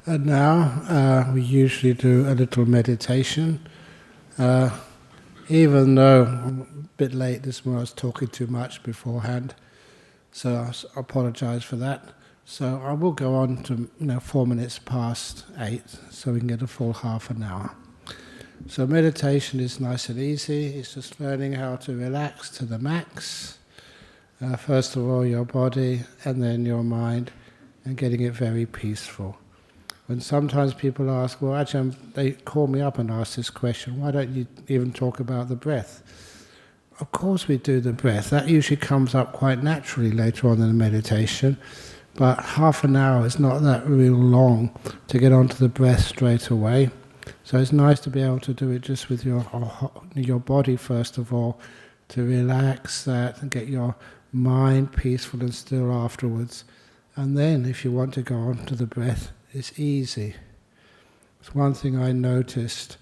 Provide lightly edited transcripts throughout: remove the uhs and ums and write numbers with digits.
And now we usually do a little meditation. Even though I'm a bit late this morning, I was talking too much beforehand, so I apologise for that. So I will go on to 4 minutes past 8, so we can get a full half an hour. So meditation is nice and easy. It's just learning how to relax to the max. First of all, your body, and then your mind, and getting it very peaceful. When sometimes people ask, well, Ajahn, they call me up and ask this question, why don't you even talk about the breath? Of course we do the breath. That usually comes up quite naturally later on in the meditation, but half an hour is not that real long to get onto the breath straight away. So it's nice to be able to do it just with your body first of all, to relax that and get your mind peaceful and still afterwards. And then if you want to go on to the breath, it's easy. It's one thing I noticed,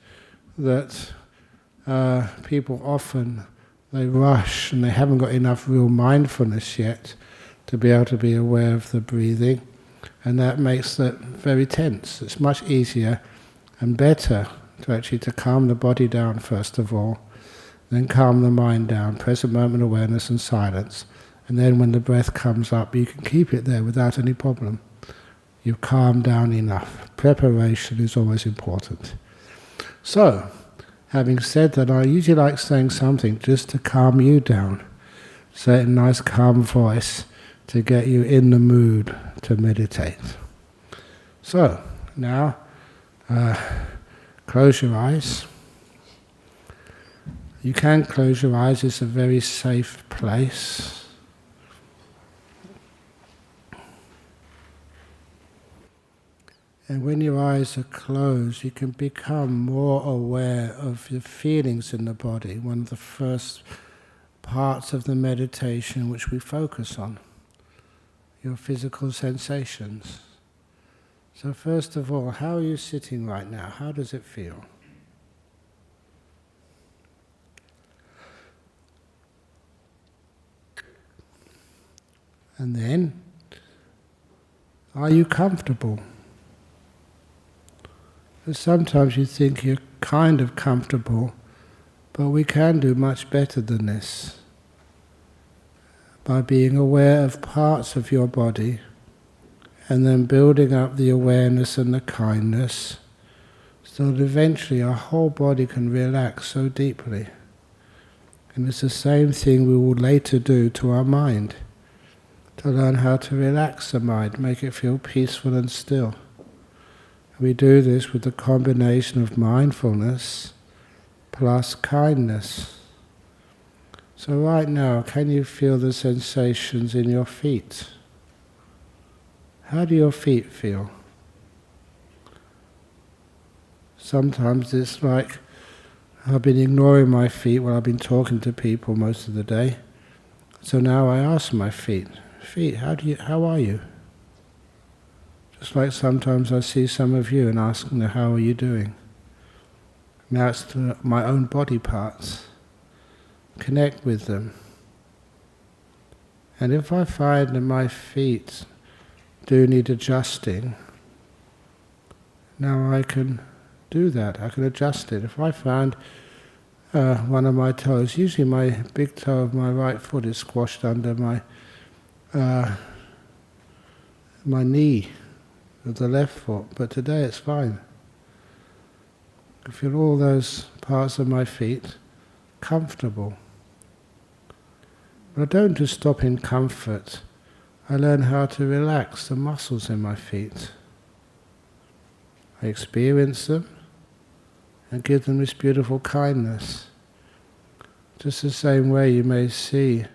that people often, they rush and they haven't got enough real mindfulness yet to be able to be aware of the breathing, and that makes it very tense. It's much easier and better to calm the body down first of all, then calm the mind down, present moment awareness and silence, and then when the breath comes up you can keep it there without any problem. You've calmed down enough. Preparation is always important. So, having said that, I usually like saying something just to calm you down. Say it in a nice calm voice to get you in the mood to meditate. So, now, close your eyes. You can close your eyes, it's a very safe place. And when your eyes are closed, you can become more aware of your feelings in the body, one of the first parts of the meditation which we focus on, your physical sensations. So first of all, how are you sitting right now? How does it feel? And then, are you comfortable? Sometimes you think you're kind of comfortable, but we can do much better than this. By being aware of parts of your body, and then building up the awareness and the kindness, so that eventually our whole body can relax so deeply. And it's the same thing we will later do to our mind, to learn how to relax the mind, make it feel peaceful and still. We do this with the combination of mindfulness plus kindness. So right now, can you feel the sensations in your feet? How do your feet feel? Sometimes it's like I've been ignoring my feet while I've been talking to people most of the day. So now I ask my feet, how are you? Just like sometimes I see some of you and ask them, how are you doing? Now it's to my own body parts. Connect with them. And if I find that my feet do need adjusting, now I can do that. I can adjust it. If I find one of my toes, usually my big toe of my right foot is squashed under my knee of the left foot, but today it's fine. I feel all those parts of my feet comfortable. But I don't just stop in comfort. I learn how to relax the muscles in my feet. I experience them and give them this beautiful kindness. Just the same way you may see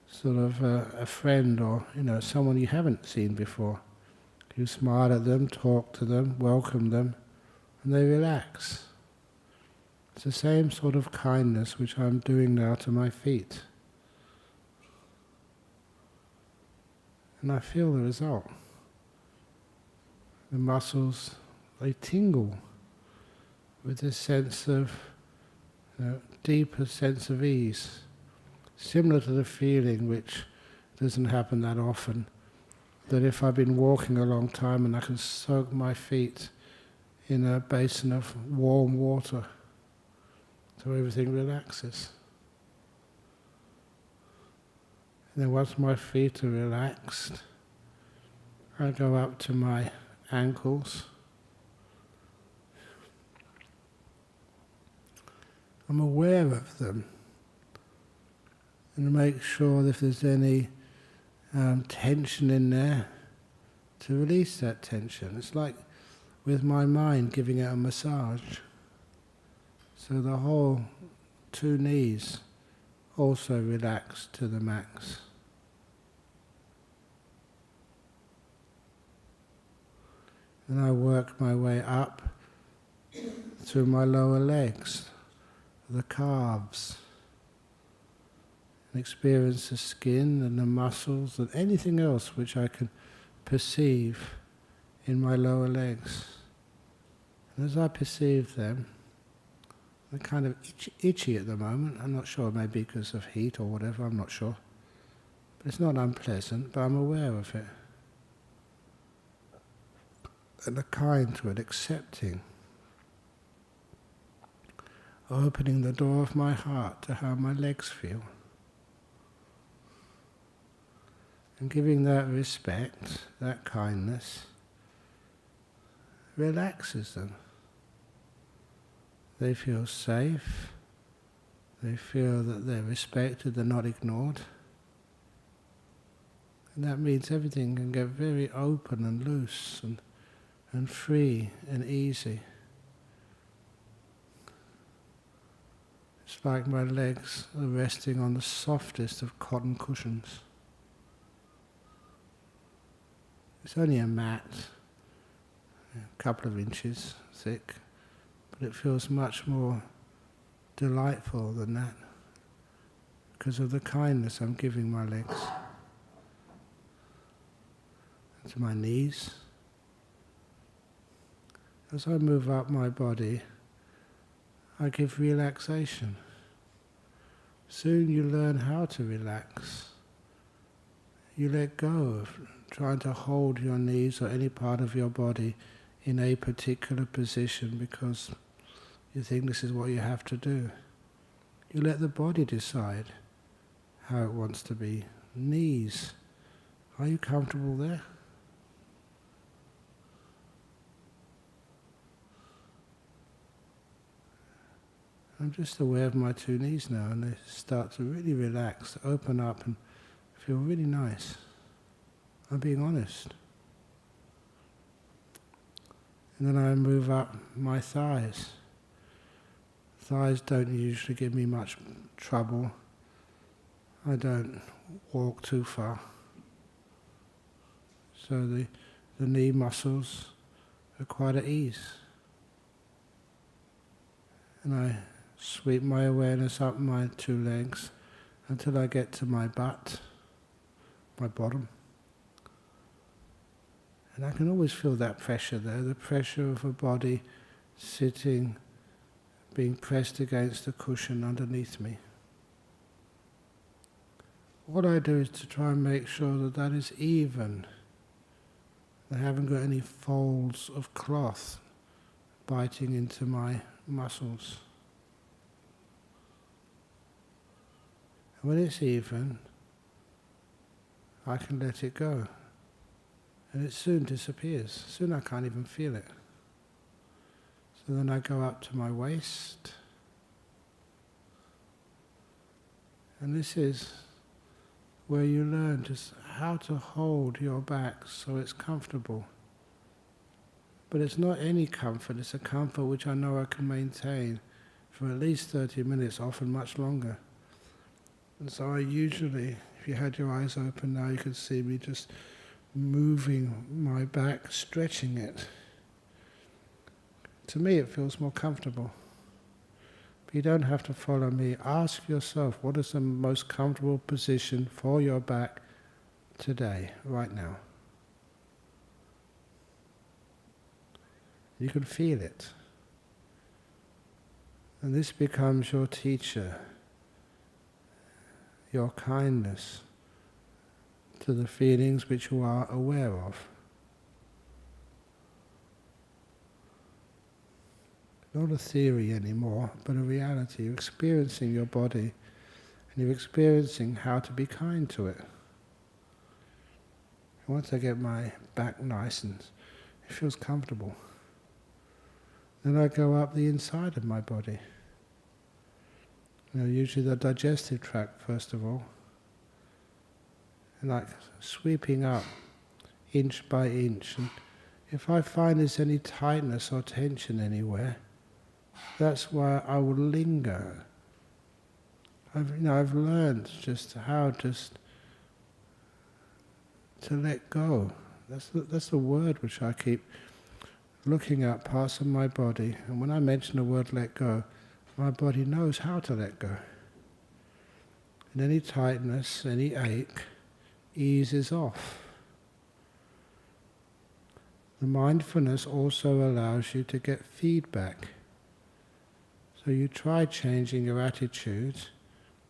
sort of a friend or someone you haven't seen before. You smile at them, talk to them, welcome them, and they relax. It's the same sort of kindness which I'm doing now to my feet. And I feel the result. The muscles, they tingle with this sense of, deeper sense of ease, similar to the feeling which doesn't happen that often that if I've been walking a long time and I can soak my feet in a basin of warm water, so everything relaxes. And then once my feet are relaxed, I go up to my ankles. I'm aware of them and make sure if there's any tension in there, to release that tension. It's like with my mind giving it a massage. So the whole two knees also relax to the max. And I work my way up through my lower legs, the calves, and experience the skin and the muscles and anything else which I can perceive in my lower legs. And as I perceive them, they're kind of itchy at the moment. I'm not sure, maybe because of heat or whatever, I'm not sure. But it's not unpleasant, but I'm aware of it. And are kind to it, accepting. Opening the door of my heart to how my legs feel. And giving that respect, that kindness, relaxes them. They feel safe, they feel that they're respected, they're not ignored. And that means everything can get very open and loose and free and easy. It's like my legs are resting on the softest of cotton cushions. It's only a mat, a couple of inches thick, but it feels much more delightful than that because of the kindness I'm giving my legs. To my knees. As I move up my body, I give relaxation. Soon you learn how to relax. You let go of trying to hold your knees or any part of your body in a particular position because you think this is what you have to do. You let the body decide how it wants to be. Knees, are you comfortable there? I'm just aware of my two knees now, and they start to really relax, open up and feel really nice. I'm being honest. And then I move up my thighs. Thighs don't usually give me much trouble. I don't walk too far. So the knee muscles are quite at ease. And I sweep my awareness up my two legs until I get to my butt, my bottom. And I can always feel that pressure there, the pressure of a body sitting, being pressed against the cushion underneath me. What I do is to try and make sure that that is even. I haven't got any folds of cloth biting into my muscles. And when it's even, I can let it go. And it soon disappears. Soon I can't even feel it. So then I go up to my waist. And this is where you learn just how to hold your back so it's comfortable. But it's not any comfort, it's a comfort which I know I can maintain for at least 30 minutes, often much longer. And so I usually, if you had your eyes open now, you could see me just moving my back, stretching it. To me it feels more comfortable. But you don't have to follow me. Ask yourself, what is the most comfortable position for your back today, right now? You can feel it. And this becomes your teacher, your kindness, to the feelings which you are aware of. Not a theory anymore, but a reality. You're experiencing your body, and you're experiencing how to be kind to it. And once I get my back nice and it feels comfortable, then I go up the inside of my body. Usually the digestive tract first of all, and like sweeping up inch by inch. And if I find there's any tightness or tension anywhere, that's why I will linger. I've learned just how to let go. That's the word which I keep looking at parts of my body. And when I mention the word let go, my body knows how to let go. And any tightness, any ache, eases off. The mindfulness also allows you to get feedback. So you try changing your attitude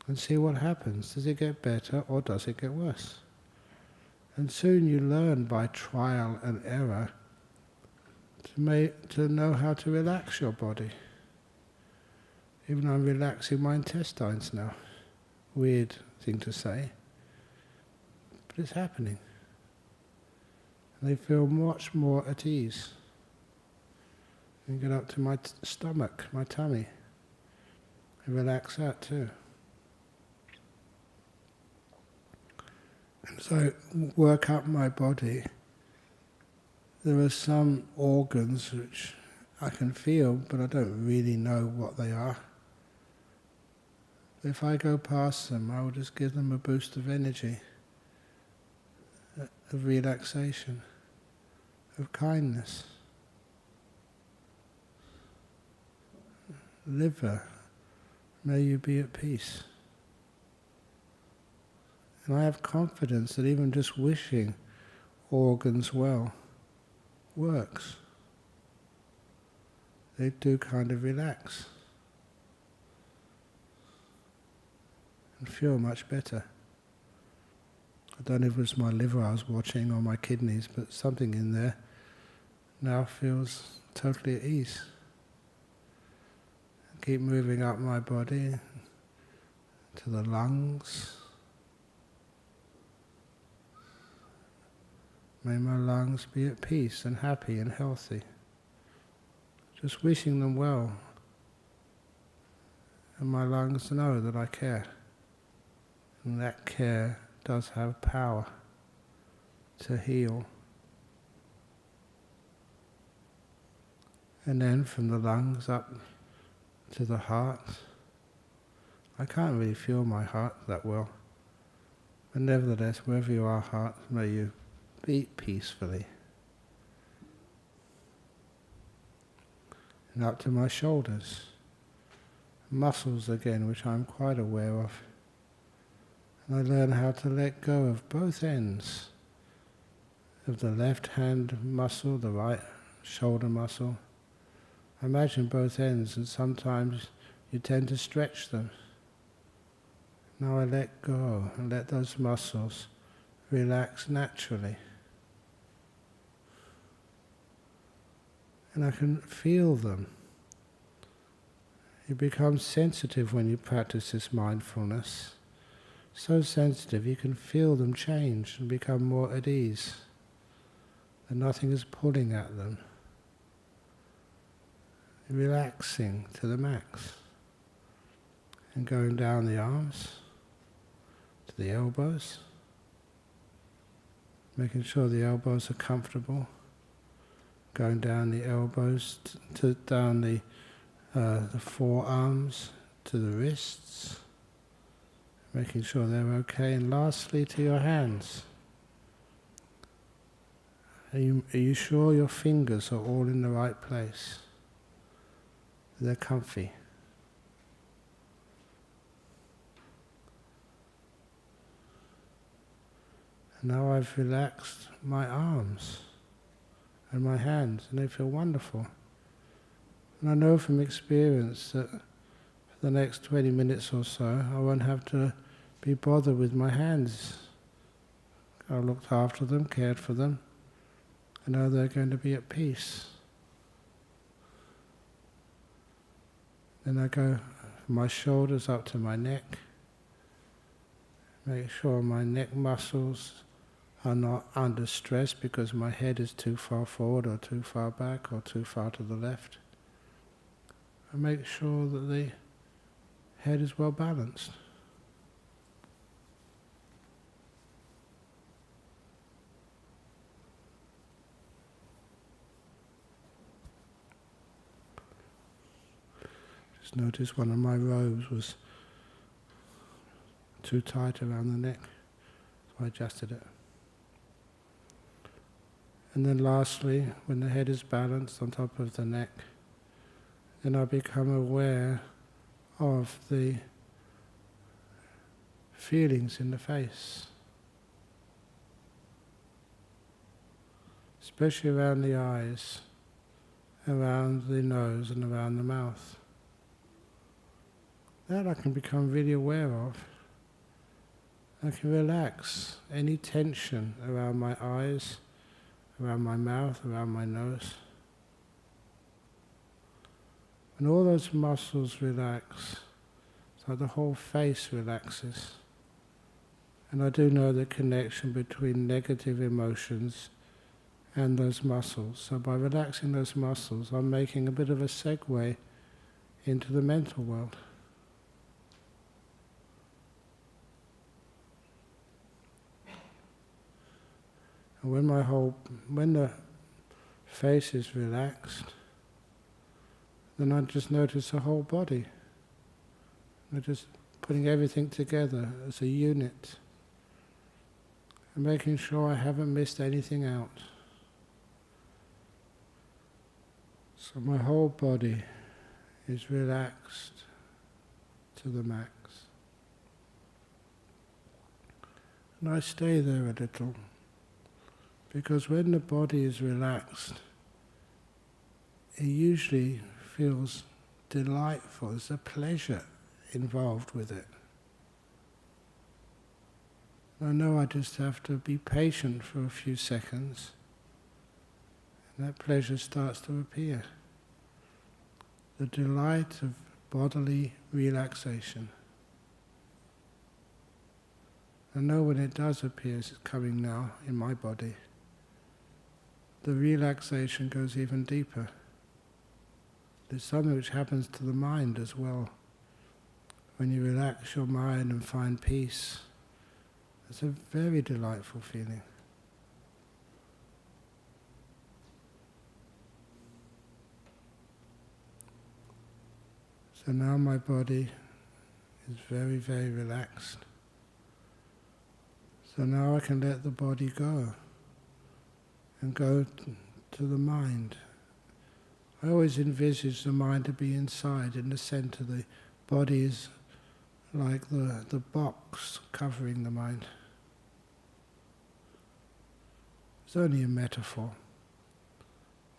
and see what happens. Does it get better or does it get worse? And soon you learn by trial and error to know how to relax your body. Even I'm relaxing my intestines now. Weird thing to say, but it's happening. And they feel much more at ease. And get up to my stomach, my tummy, and relax that too. And so work up my body. There are some organs which I can feel, but I don't really know what they are. If I go past them, I will just give them a boost of energy, of relaxation, of kindness. Liver, may you be at peace. And I have confidence that even just wishing organs well works. They do kind of relax and feel much better. I don't know if it was my liver I was watching or my kidneys, but something in there now feels totally at ease. Keep moving up my body to the lungs. May my lungs be at peace and happy and healthy. Just wishing them well. And my lungs know that I care. And that care does have power to heal. And then from the lungs up to the heart. I can't really feel my heart that well. But nevertheless, wherever you are, heart, may you beat peacefully. And up to my shoulders. Muscles again, which I'm quite aware of. And I learn how to let go of both ends of the left hand muscle, the right shoulder muscle. I imagine both ends, and sometimes you tend to stretch them. Now I let go and let those muscles relax naturally. And I can feel them. You become sensitive when you practice this mindfulness. So sensitive you can feel them change and become more at ease. And nothing is pulling at them. Relaxing to the max. And going down the arms to the elbows. Making sure the elbows are comfortable. Going down the elbows down the forearms to the wrists. Making sure they're okay. And lastly to your hands. Are you sure your fingers are all in the right place? They're comfy. And now I've relaxed my arms and my hands, and they feel wonderful. And I know from experience that for the next 20 minutes or so, I won't have to be bothered with my hands I looked after them, cared for them, and now they're going to be at peace. Then I go from my shoulders up to my neck. Make sure my neck muscles are not under stress because my head is too far forward or too far back or too far to the left. I make sure that the head is well balanced. Just noticed one of my robes was too tight around the neck, so I adjusted it. And then lastly, when the head is balanced on top of the neck, then I become aware of the feelings in the face, especially around the eyes, around the nose and around the mouth. That I can become really aware of. I can relax any tension around my eyes, around my mouth, around my nose. When all those muscles relax, it's like the whole face relaxes. And I do know the connection between negative emotions and those muscles. So by relaxing those muscles, I'm making a bit of a segue into the mental world. And when the face is relaxed, then I just notice the whole body. I'm just putting everything together as a unit and making sure I haven't missed anything out. So my whole body is relaxed to the max. And I stay there a little, because when the body is relaxed, it usually feels delightful. There's a pleasure involved with it. I know I just have to be patient for a few seconds, and that pleasure starts to appear. The delight of bodily relaxation. I know when it does appear, it's coming now in my body. The relaxation goes even deeper. There's something which happens to the mind as well. When you relax your mind and find peace, it's a very delightful feeling. So now my body is very, very relaxed. So now I can let the body go and go to the mind. I always envisage the mind to be inside, in the center. The body is like the box covering the mind. It's only a metaphor.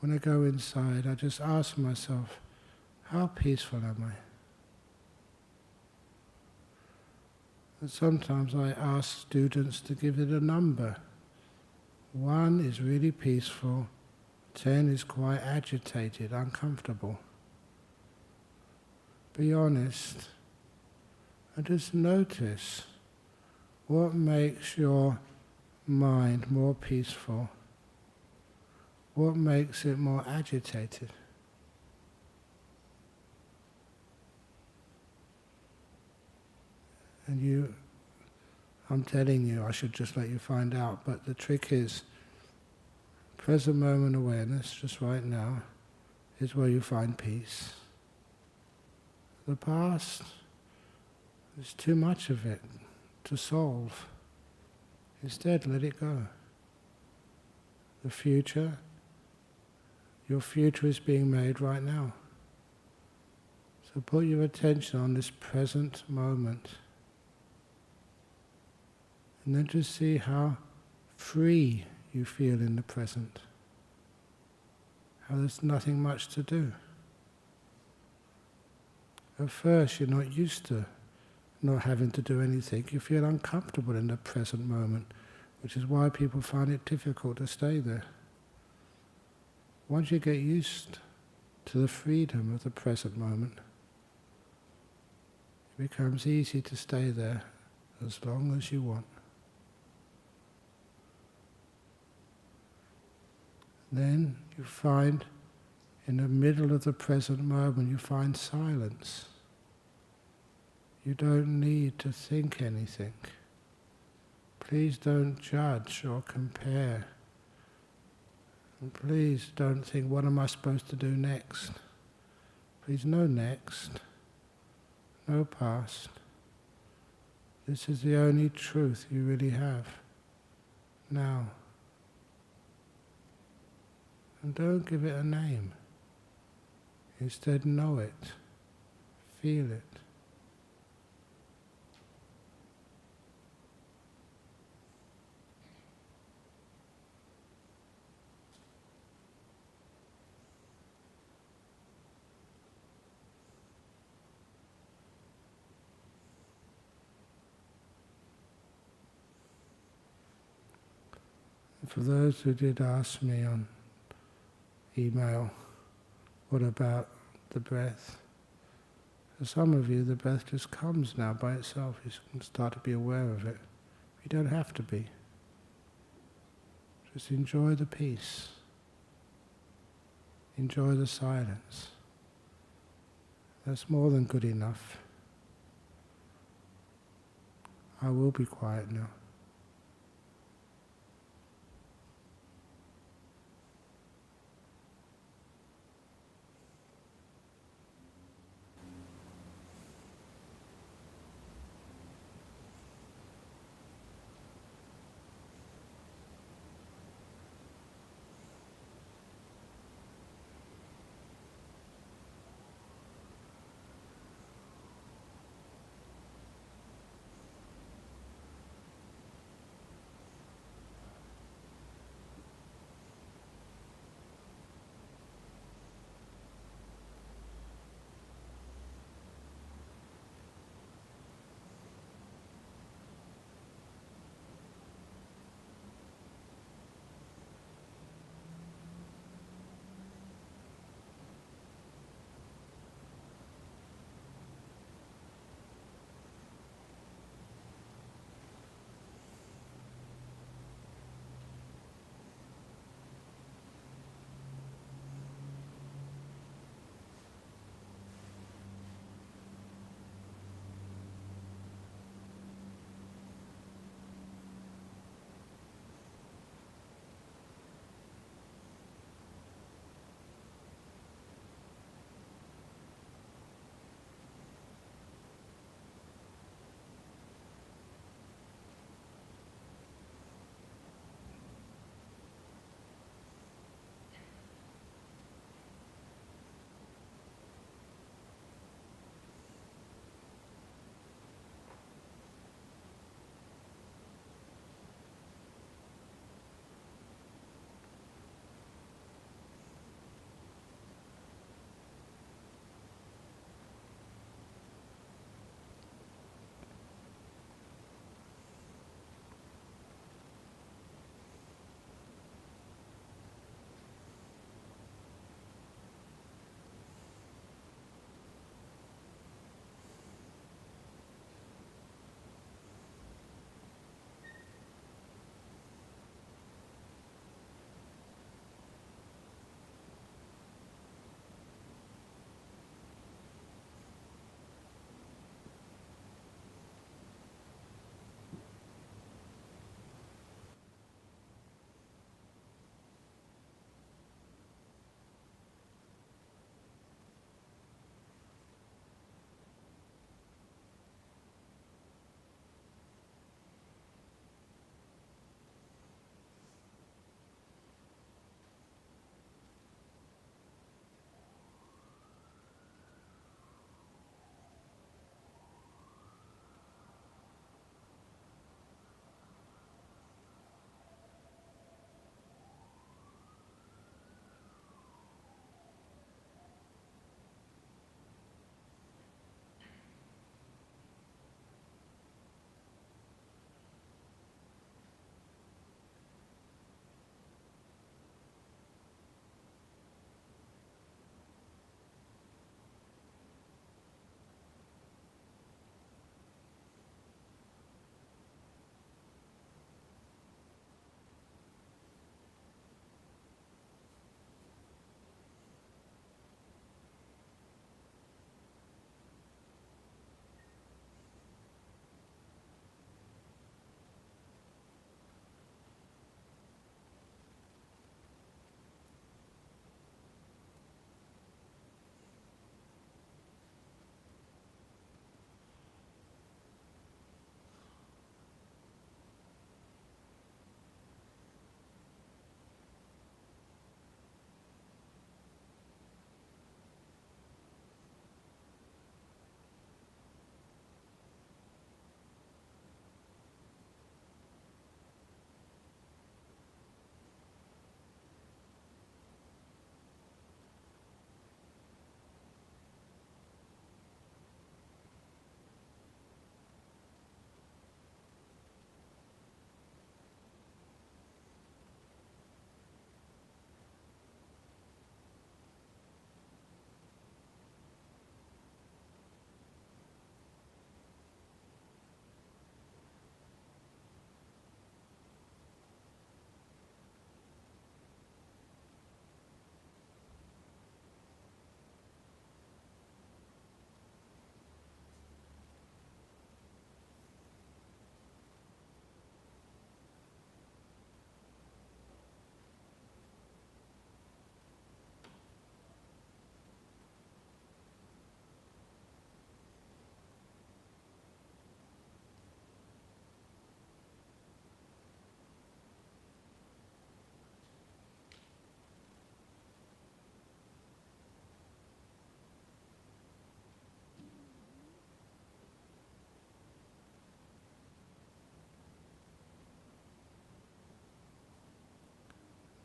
When I go inside, I just ask myself, how peaceful am I? And sometimes I ask students to give it a number. 1 is really peaceful, 10 is quite agitated, uncomfortable. Be honest, and just notice what makes your mind more peaceful, what makes it more agitated. And I'm telling you, I should just let you find out, but the trick is, present moment awareness, just right now, is where you find peace. The past, there's too much of it to solve. Instead, let it go. The future, your future is being made right now. So put your attention on this present moment. And then just see how free you feel in the present. How there's nothing much to do. At first you're not used to not having to do anything. You feel uncomfortable in the present moment. which is why people find it difficult to stay there. Once you get used to the freedom of the present moment, it becomes easy to stay there as long as you want. Then you find, in the middle of the present moment, you find silence. You don't need to think anything. Please don't judge or compare. And please don't think, what am I supposed to do next? Please, no next, no past. This is the only truth you really have now. And don't give it a name. Instead, know it, feel it. For those who did ask me on email, what about the breath? For some of you, the breath just comes now by itself. You can start to be aware of it. You don't have to be. Just enjoy the peace. Enjoy the silence. That's more than good enough. I will be quiet now.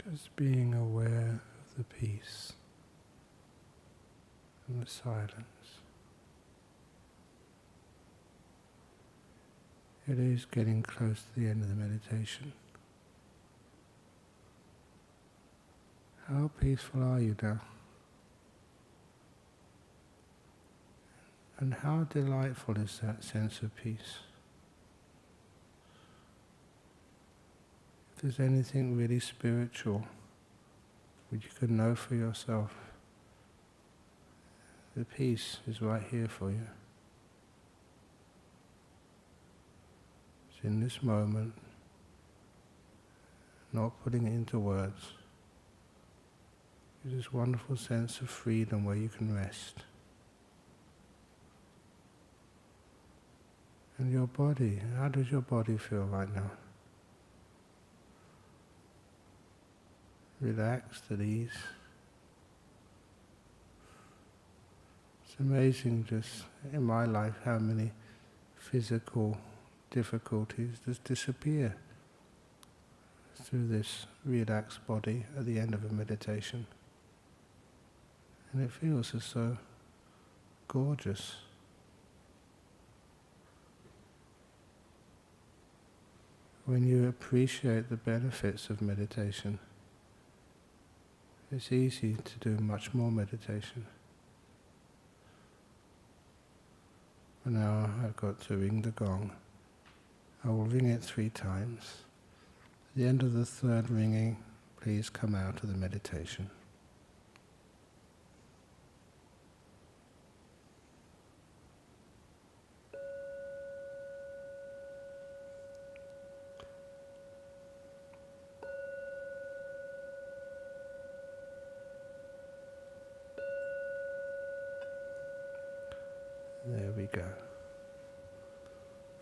Just being aware of the peace and the silence. It is getting close to the end of the meditation. How peaceful are you now? And how delightful is that sense of peace? If there's anything really spiritual which you can know for yourself, the peace is right here for you. It's in this moment, not putting it into words. It's this wonderful sense of freedom where you can rest. And your body, how does your body feel right now? Relaxed, at ease. It's amazing just in my life how many physical difficulties just disappear through this relaxed body at the end of a meditation. And it feels as so gorgeous. When you appreciate the benefits of meditation, it's easy to do much more meditation. And now I've got to ring the gong. I will ring it 3 times. At the end of the 3rd ringing, please come out of the meditation. There we go.